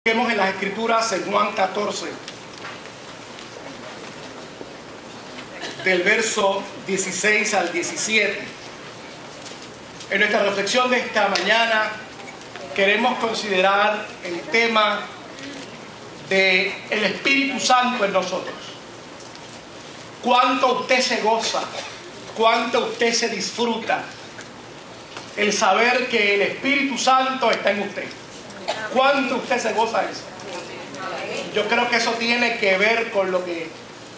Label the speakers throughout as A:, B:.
A: Vemos en las Escrituras en Juan 14, del verso 16 al 17. En nuestra reflexión de esta mañana queremos considerar el tema del Espíritu Santo en nosotros. Cuánto usted se goza, cuánto usted se disfruta el saber que el Espíritu Santo está en usted. ¿Cuánto usted se goza de eso? Yo creo que eso tiene que ver con lo que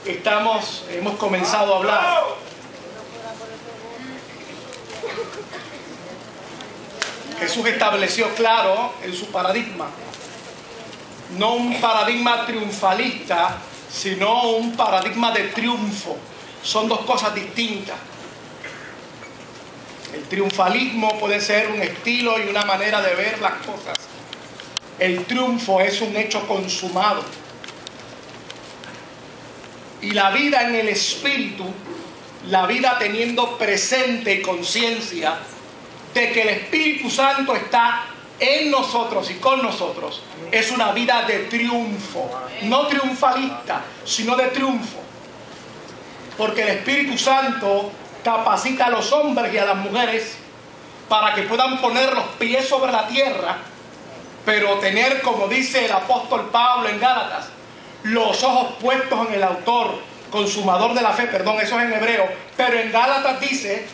A: hemos comenzado a hablar. Jesús estableció claro en su paradigma, no un paradigma triunfalista, sino un paradigma de triunfo. Son dos cosas distintas. El triunfalismo puede ser un estilo y una manera de ver las cosas. El triunfo es un hecho consumado. Y la vida en el Espíritu, la vida teniendo presente y conciencia de que el Espíritu Santo está en nosotros y con nosotros, es una vida de triunfo. No triunfalista, sino de triunfo. Porque el Espíritu Santo capacita a los hombres y a las mujeres para que puedan poner los pies sobre la tierra, pero tener, como dice el apóstol Pablo en Gálatas, los ojos puestos en el autor, consumador de la fe, perdón, eso es en hebreo, pero en Gálatas dice,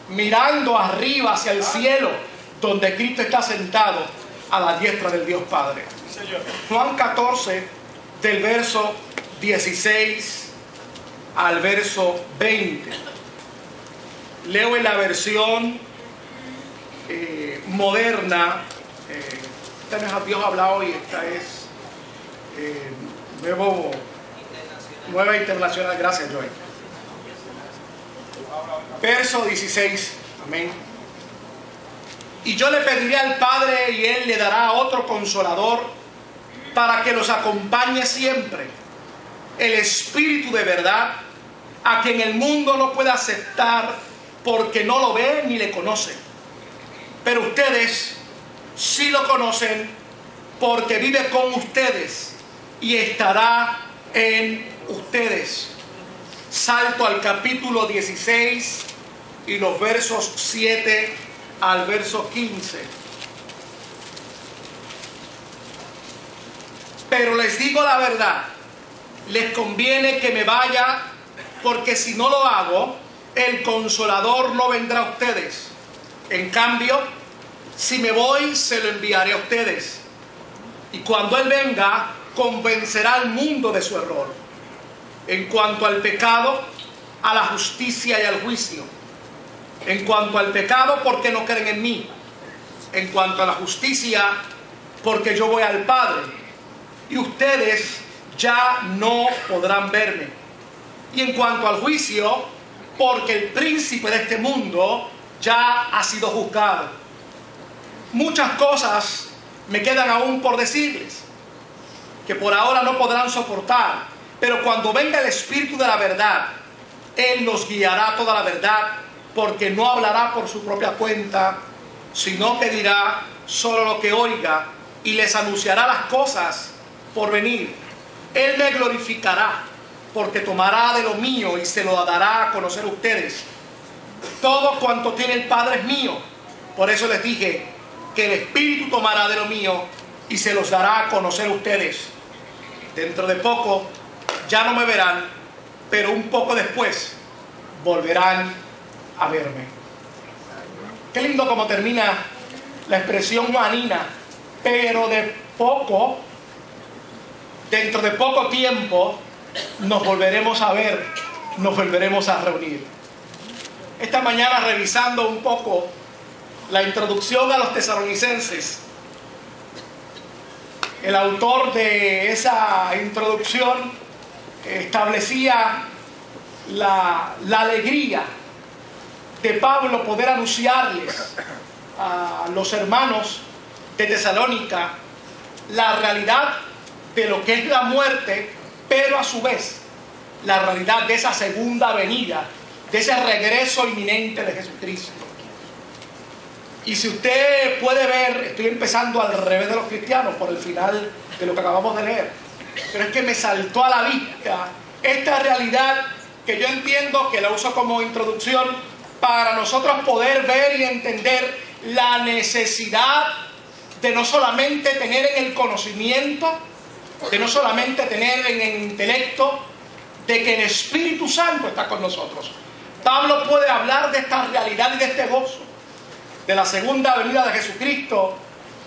A: mirando arriba hacia el cielo, donde Cristo está sentado a la diestra del Dios Padre. Juan 14, del verso 16 al verso 20. Leo en la versión moderna. Esta no es Dios habla hoy, esta es Nueva Internacional. Gracias, Joel. Verso 16. Amén. Y yo le pediré al Padre y Él le dará otro consolador para que los acompañe siempre. El Espíritu de verdad, a quien el mundo no puede aceptar porque no lo ve ni le conoce. Pero ustedes sí lo conocen porque vive con ustedes y estará en ustedes. Salto al capítulo 16 y los versos 7 al verso 15. Pero les digo la verdad, les conviene que me vaya, porque si no lo hago, el Consolador no vendrá a ustedes. En cambio, si me voy, se lo enviaré a ustedes. Y cuando Él venga, convencerá al mundo de su error, en cuanto al pecado, a la justicia y al juicio. En cuanto al pecado, porque no creen en mí. En cuanto a la justicia, porque yo voy al Padre, y ustedes ya no podrán verme. Y en cuanto al juicio, porque el príncipe de este mundo ya ha sido juzgado. Muchas cosas me quedan aún por decirles, que por ahora no podrán soportar, pero cuando venga el Espíritu de la verdad, Él los guiará a toda la verdad, porque no hablará por su propia cuenta, sino que dirá solo lo que oiga y les anunciará las cosas por venir. Él me glorificará, porque tomará de lo mío y se lo dará a conocer a ustedes. Todo cuanto tiene el Padre es mío. Por eso les dije que el Espíritu tomará de lo mío y se los dará a conocer a ustedes. Dentro de poco ya no me verán, pero un poco después volverán a verme. Qué lindo como termina la expresión juanina, pero dentro de poco tiempo nos volveremos a ver, nos volveremos a reunir. Esta mañana, revisando un poco la introducción a los tesalonicenses, el autor de esa introducción establecía la alegría de Pablo poder anunciarles a los hermanos de Tesalónica la realidad de lo que es la muerte, pero a su vez la realidad de esa segunda venida, de ese regreso inminente de Jesucristo. Y si usted puede ver, estoy empezando al revés de los cristianos por el final de lo que acabamos de leer, pero es que me saltó a la vista esta realidad que yo entiendo que la uso como introducción para nosotros poder ver y entender la necesidad de no solamente tener en el conocimiento, de no solamente tener en el intelecto, de que el Espíritu Santo está con nosotros. Pablo puede hablar de esta realidad y de este gozo, de la segunda venida de Jesucristo,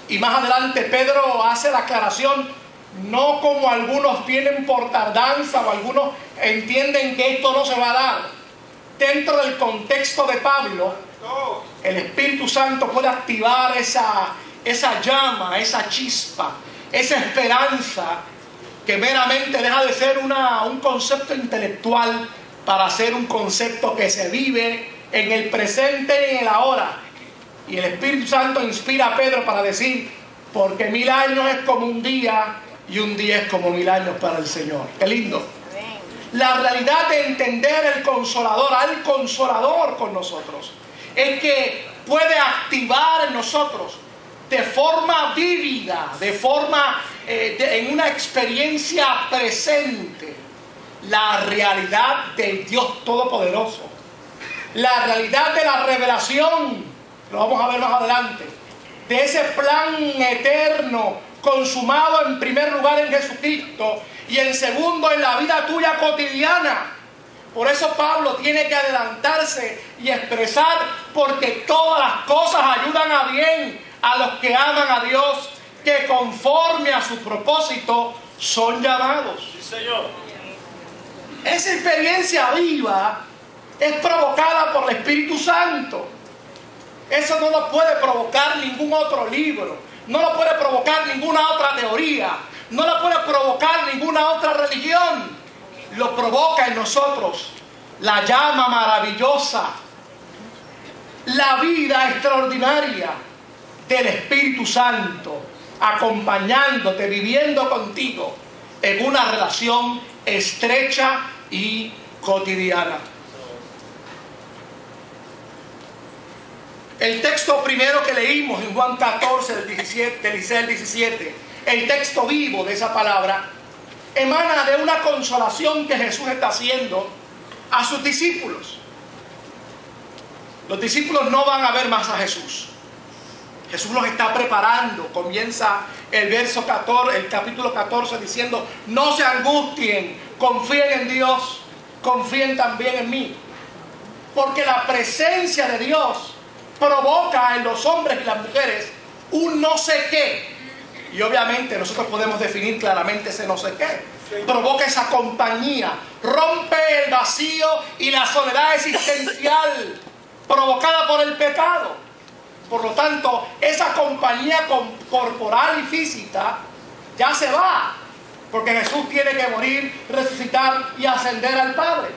A: y más adelante Pedro hace la aclaración, no como algunos tienen por tardanza o algunos entienden que esto no se va a dar. Dentro del contexto de Pablo, el Espíritu Santo puede activar esa llama, esa chispa, esa esperanza que meramente deja de ser un concepto intelectual para ser un concepto que se vive en el presente y en el ahora. Y el Espíritu Santo inspira a Pedro para decir, porque 1000 años es como un día y un día es como 1000 años para el Señor. ¡Qué lindo! La realidad de entender el Consolador, al Consolador con nosotros, es que puede activar en nosotros de forma vívida, de forma en una experiencia presente, la realidad del Dios Todopoderoso, la realidad de la revelación, lo vamos a ver más adelante, de ese plan eterno consumado en primer lugar en Jesucristo y en segundo en la vida tuya cotidiana. Por eso Pablo tiene que adelantarse y expresar, porque todas las cosas ayudan a bien a los que aman a Dios, que conforme a su propósito son llamados.
B: Sí, Señor.
A: Esa experiencia viva es provocada por el Espíritu Santo. Eso no lo puede provocar ningún otro libro, no lo puede provocar ninguna otra teoría, no lo puede provocar ninguna otra religión. Lo provoca en nosotros la llama maravillosa, la vida extraordinaria del Espíritu Santo, acompañándote, viviendo contigo en una relación estrecha y cotidiana. El texto primero que leímos en Juan 14, del 16 al 17, el texto vivo de esa palabra, emana de una consolación que Jesús está haciendo a sus discípulos. Los discípulos no van a ver más a Jesús. Jesús los está preparando. Comienza el verso 14, el capítulo 14 diciendo, no se angustien, confíen en Dios, confíen también en mí. Porque la presencia de Dios provoca en los hombres y las mujeres un no sé qué. Y obviamente nosotros podemos definir claramente ese no sé qué. Provoca esa compañía, rompe el vacío y la soledad existencial provocada por el pecado. Por lo tanto, esa compañía corporal y física ya se va, porque Jesús tiene que morir, resucitar y ascender al Padre.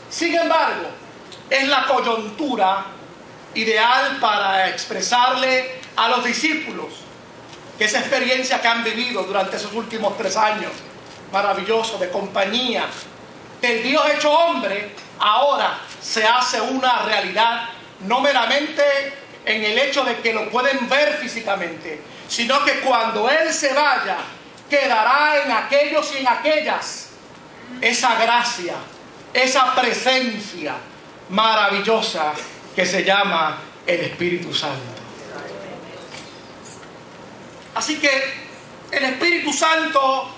A: Sin embargo, es la coyuntura ideal para expresarle a los discípulos que esa experiencia que han vivido durante esos últimos 3 años, maravilloso, de compañía, del Dios hecho hombre, ahora se hace una realidad, no meramente en el hecho de que lo pueden ver físicamente, sino que cuando Él se vaya, quedará en aquellos y en aquellas esa gracia, esa presencia maravillosa que se llama el Espíritu Santo. Así que el Espíritu Santo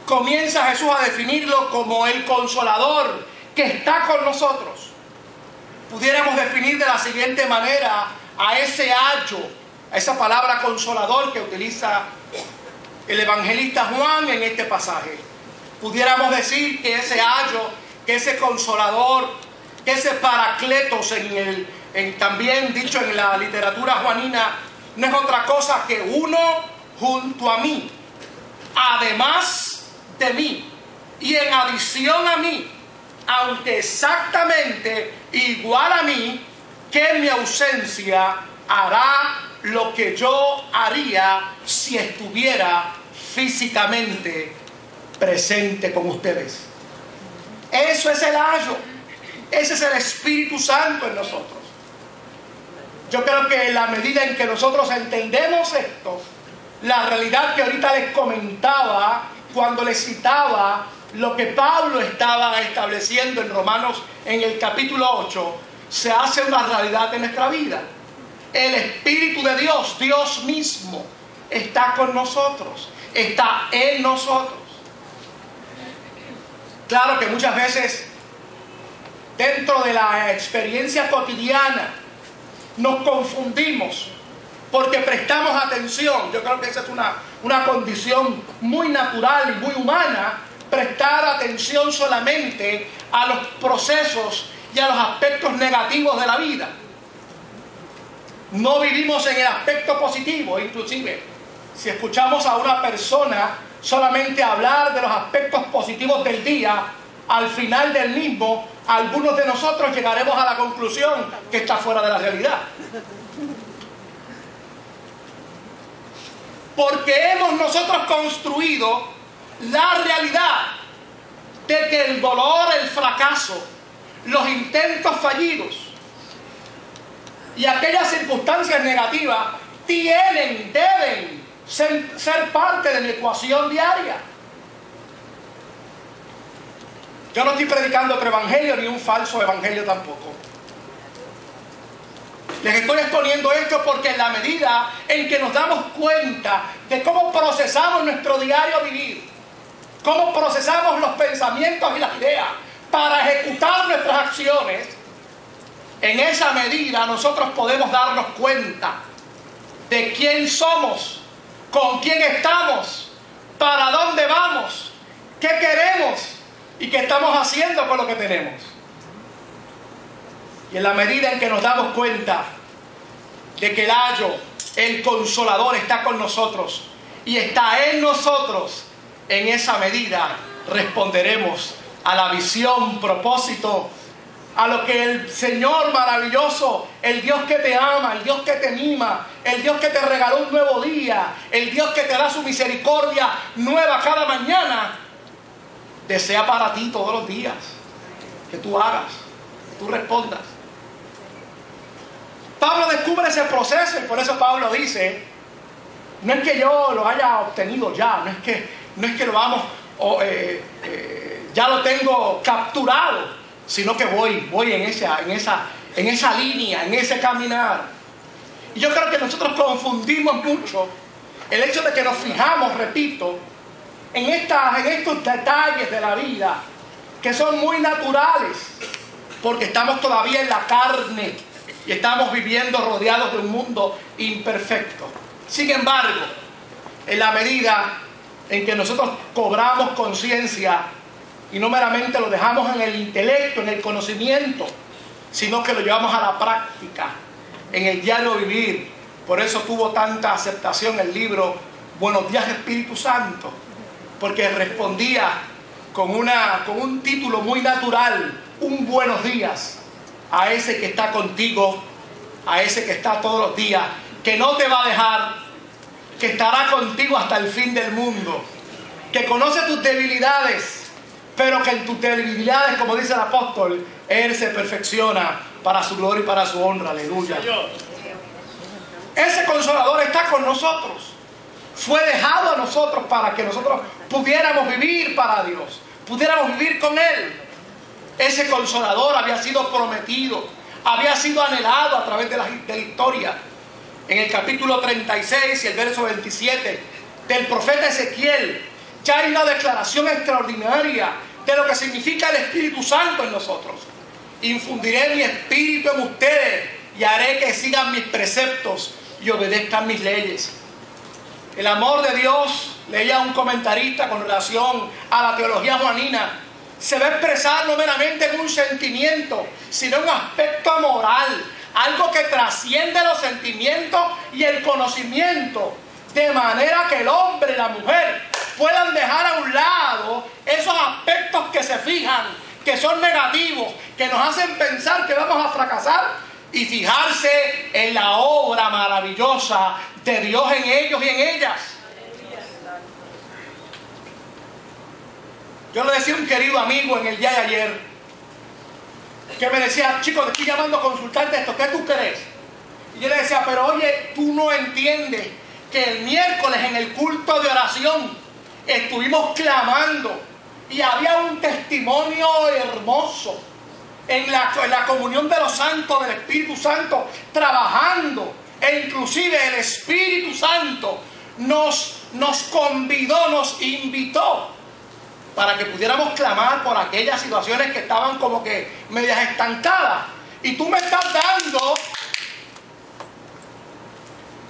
A: comienza Jesús a definirlo como el Consolador que está con nosotros. Pudiéramos definir de la siguiente manera a ese ayo, a esa palabra consolador que utiliza el evangelista Juan en este pasaje. Pudiéramos decir que ese ayo, que ese consolador, que ese paracletos también dicho en la literatura juanina, no es otra cosa que uno junto a mí, además de mí y en adición a mí, aunque exactamente igual a mí, que en mi ausencia hará lo que yo haría si estuviera físicamente presente con ustedes. Eso es el ayo, ese es el Espíritu Santo en nosotros. Yo creo que en la medida en que nosotros entendemos esto, la realidad que ahorita les comentaba cuando les citaba lo que Pablo estaba estableciendo en Romanos en el capítulo 8, se hace una realidad en nuestra vida. El Espíritu de Dios, Dios mismo, está con nosotros, está en nosotros. Claro que muchas veces dentro de la experiencia cotidiana nos confundimos porque prestamos atención. Yo creo que esa es una condición muy natural y muy humana, prestar atención solamente a los procesos y a los aspectos negativos de la vida. No vivimos en el aspecto positivo. Inclusive, si escuchamos a una persona solamente hablar de los aspectos positivos del día, al final del mismo, algunos de nosotros llegaremos a la conclusión que está fuera de la realidad. Porque hemos nosotros construido la realidad de que el dolor, el fracaso, los intentos fallidos y aquellas circunstancias negativas deben ser parte de la ecuación diaria. Yo no estoy predicando otro evangelio ni un falso evangelio tampoco. Les estoy exponiendo esto porque en la medida en que nos damos cuenta de cómo procesamos nuestro diario vivir, cómo procesamos los pensamientos y las ideas para ejecutar nuestras acciones, en esa medida nosotros podemos darnos cuenta de quién somos, con quién estamos, para dónde vamos, qué queremos y qué estamos haciendo con lo que tenemos. Y en la medida en que nos damos cuenta de que el ayo, el Consolador, está con nosotros y está en nosotros, en esa medida responderemos a la visión, propósito, a lo que el Señor maravilloso, el Dios que te ama, el Dios que te mima, el Dios que te regaló un nuevo día, el Dios que te da su misericordia nueva cada mañana, desea para ti todos los días. Que tú hagas, que tú respondas. Pablo descubre ese proceso y por eso Pablo dice, no es que yo lo haya obtenido ya, no es que lo vamos, ya lo tengo capturado, sino que voy en esa línea, en ese caminar. Y yo creo que nosotros confundimos mucho el hecho de que nos fijamos, repito, en estos detalles de la vida que son muy naturales, porque estamos todavía en la carne y estamos viviendo rodeados de un mundo imperfecto. Sin embargo, en la medida en que nosotros cobramos conciencia y no meramente lo dejamos en el intelecto, en el conocimiento, sino que lo llevamos a la práctica, en el diario vivir. Por eso tuvo tanta aceptación el libro Buenos Días Espíritu Santo, porque respondía con un título muy natural, un buenos días a ese que está contigo, a ese que está todos los días, que no te va a dejar, que estará contigo hasta el fin del mundo, que conoce tus debilidades, pero que en tus debilidades, como dice el apóstol, Él se perfecciona para su gloria y para su honra. Aleluya. Ese Consolador está con nosotros. Fue dejado a nosotros para que nosotros pudiéramos vivir para Dios, pudiéramos vivir con Él. Ese Consolador había sido prometido, había sido anhelado a través de la historia. En el capítulo 36 y el verso 27 del profeta Ezequiel, ya hay una declaración extraordinaria de lo que significa el Espíritu Santo en nosotros. Infundiré mi espíritu en ustedes y haré que sigan mis preceptos y obedezcan mis leyes. El amor de Dios, leía un comentarista con relación a la teología juanina, se va a expresar no meramente en un sentimiento, sino en un aspecto moral, algo que trasciende los sentimientos y el conocimiento, de manera que el hombre y la mujer puedan dejar a un lado esos aspectos que se fijan, que son negativos, que nos hacen pensar que vamos a fracasar, y fijarse en la obra maravillosa de Dios en ellos y en ellas. Yo le decía a un querido amigo en el día de ayer, que me decía, chico, te estoy llamando a consultarte esto, ¿qué tú crees? Y yo le decía, pero oye, tú no entiendes que el miércoles en el culto de oración estuvimos clamando y había un testimonio hermoso en la comunión de los santos, del Espíritu Santo, trabajando. E inclusive el Espíritu Santo nos convidó, nos invitó para que pudiéramos clamar por aquellas situaciones que estaban como que medias estancadas. Y tú me estás dando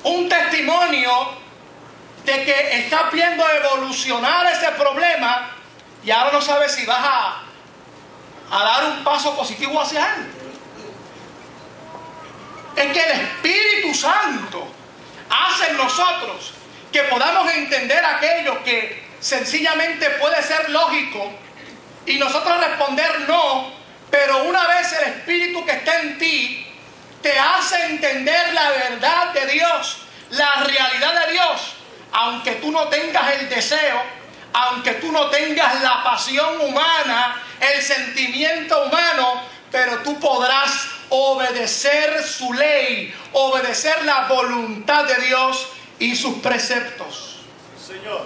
A: un testimonio de que estás viendo evolucionar ese problema y ahora no sabes si vas a dar un paso positivo hacia él. Es que el Espíritu Santo hace en nosotros que podamos entender aquello que sencillamente puede ser lógico y nosotros responder no, pero una vez el Espíritu que está en ti te hace entender la verdad de Dios, la realidad de Dios, aunque tú no tengas el deseo, aunque tú no tengas la pasión humana, el sentimiento humano, pero tú podrás obedecer su ley, obedecer la voluntad de Dios y sus preceptos.
B: Señor.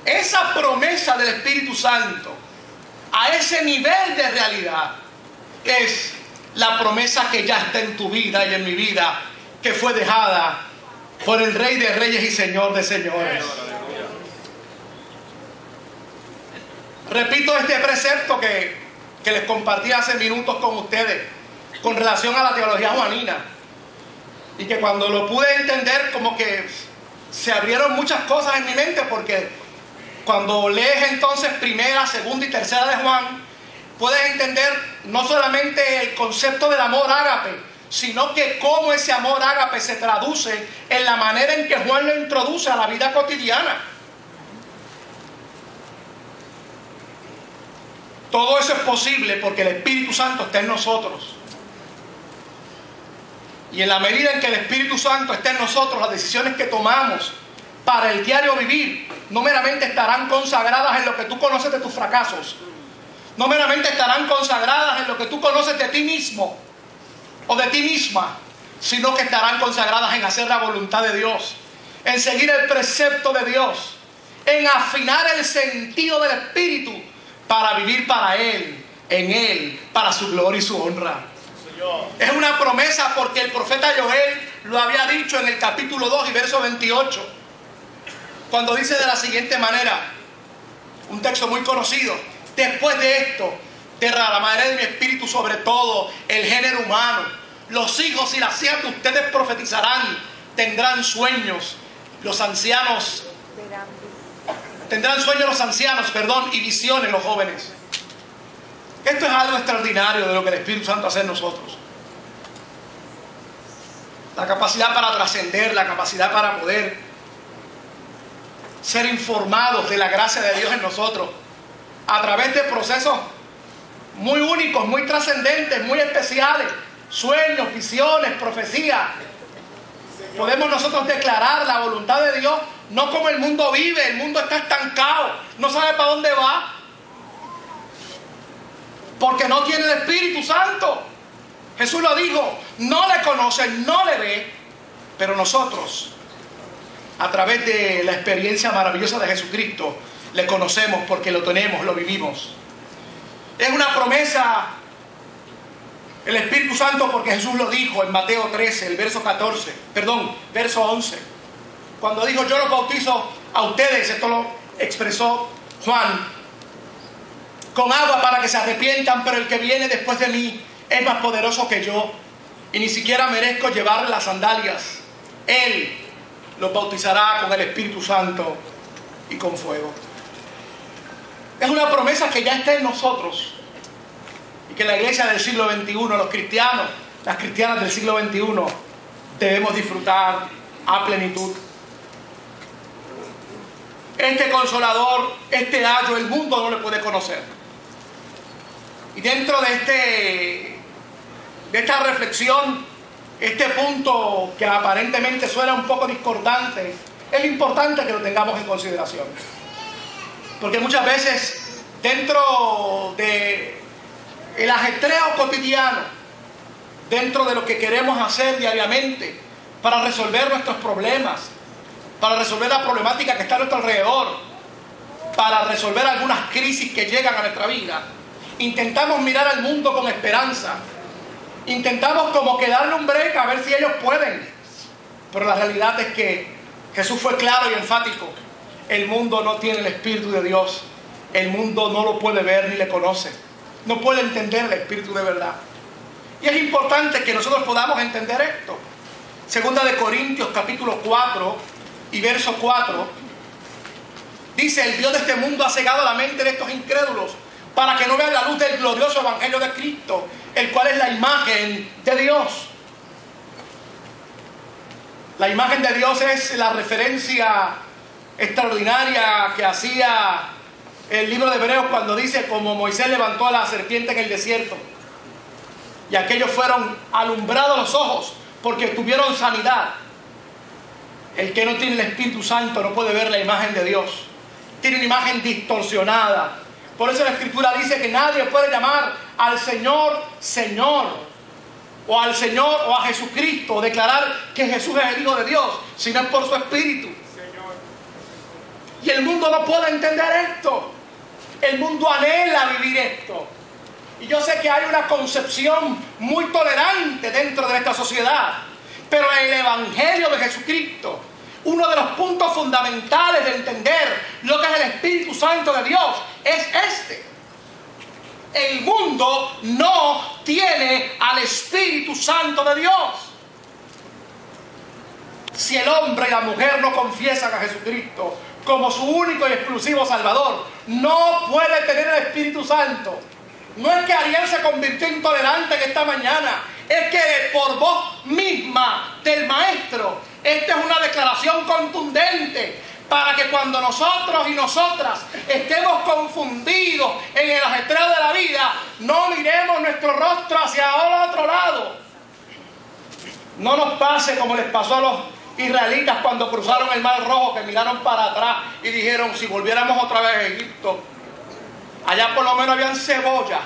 A: Esa promesa del Espíritu Santo, a ese nivel de realidad, es la promesa que ya está en tu vida y en mi vida, que fue dejada por el Rey de Reyes y Señor de Señores. Repito este precepto que les compartí hace minutos con ustedes con relación a la teología juanina, y que cuando lo pude entender como que se abrieron muchas cosas en mi mente, porque cuando lees entonces primera, segunda y tercera de Juan, puedes entender no solamente el concepto del amor ágape, sino que cómo ese amor ágape se traduce en la manera en que Juan lo introduce a la vida cotidiana. Todo eso es posible porque el Espíritu Santo está en nosotros. Y en la medida en que el Espíritu Santo está en nosotros, las decisiones que tomamos para el diario vivir no meramente estarán consagradas en lo que tú conoces de tus fracasos, no meramente estarán consagradas en lo que tú conoces de ti mismo o de ti misma, sino que estarán consagradas en hacer la voluntad de Dios, en seguir el precepto de Dios, en afinar el sentido del Espíritu para vivir para Él, en Él, para su gloria y su honra. Es una promesa porque el profeta Joel lo había dicho en el capítulo 2 y verso 28, cuando dice de la siguiente manera, un texto muy conocido: después de esto derramaré de mi espíritu sobre todo el género humano. Los hijos y las hijas de ustedes profetizarán, tendrán sueños los ancianos, y visiones los jóvenes. Esto es algo extraordinario de lo que el Espíritu Santo hace en nosotros. La capacidad para trascender, la capacidad para poder ser informados de la gracia de Dios en nosotros a través de procesos muy únicos, muy trascendentes, muy especiales, sueños, visiones, profecías. Podemos nosotros declarar la voluntad de Dios, no como el mundo vive. El mundo está estancado, no sabe para dónde va, porque no tiene el Espíritu Santo. Jesús lo dijo, no le conoce, no le ve, pero nosotros, a través de la experiencia maravillosa de Jesucristo, le conocemos porque lo tenemos, lo vivimos. Es una promesa el Espíritu Santo porque Jesús lo dijo en Mateo 13, el verso 11, cuando dijo: yo los bautizo a ustedes, esto lo expresó Juan, con agua para que se arrepientan, pero el que viene después de mí es más poderoso que yo, y ni siquiera merezco llevarle las sandalias. Él los bautizará con el Espíritu Santo y con fuego. Es una promesa que ya está en nosotros, y que la iglesia del siglo XXI, los cristianos, las cristianas del siglo XXI, debemos disfrutar a plenitud. Este Consolador, este ayo, el mundo no le puede conocer. Y dentro de esta reflexión, este punto que aparentemente suena un poco discordante, es importante que lo tengamos en consideración. Porque muchas veces, dentro del ajetreo cotidiano, dentro de lo que queremos hacer diariamente para resolver nuestros problemas, para resolver la problemática que está a nuestro alrededor, para resolver algunas crisis que llegan a nuestra vida. Intentamos mirar al mundo con esperanza. Intentamos como que darle un break a ver si ellos pueden. Pero la realidad es que Jesús fue claro y enfático. El mundo no tiene el Espíritu de Dios. El mundo no lo puede ver ni le conoce. No puede entender el Espíritu de verdad. Y es importante que nosotros podamos entender esto. Segunda de Corintios capítulo 4 y verso 4. Dice: el Dios de este mundo ha cegado la mente de estos incrédulos para que no vean la luz del glorioso evangelio de Cristo, el cual es la imagen de Dios. La imagen de Dios es la referencia extraordinaria que hacía el libro de Hebreos cuando dice: como Moisés levantó a la serpiente en el desierto, y aquellos fueron alumbrados los ojos porque tuvieron sanidad. El que no tiene el Espíritu Santo no puede ver la imagen de Dios. Tiene una imagen distorsionada. Por eso la Escritura dice que nadie puede llamar al Señor, Señor, o al Señor o a Jesucristo, o declarar que Jesús es el Hijo de Dios, si no es por su Espíritu. Señor. Y el mundo no puede entender esto. El mundo anhela vivir esto. Y yo sé que hay una concepción muy tolerante dentro de esta sociedad, pero el Evangelio de Jesucristo, uno de los puntos fundamentales de entender lo que es el Espíritu Santo de Dios, es este. El mundo no tiene al Espíritu Santo de Dios. Si el hombre y la mujer no confiesan a Jesucristo como su único y exclusivo Salvador, no puede tener el Espíritu Santo. No es que Ariel se convirtió intolerante en esta mañana, es que por voz misma del Maestro, esta es una declaración contundente para que cuando nosotros y nosotras estemos confundidos en el ajetreo de la vida, no miremos nuestro rostro hacia el otro lado. No nos pase como les pasó a los israelitas cuando cruzaron el Mar Rojo, que miraron para atrás y dijeron: si volviéramos otra vez a Egipto, allá por lo menos habían cebolla.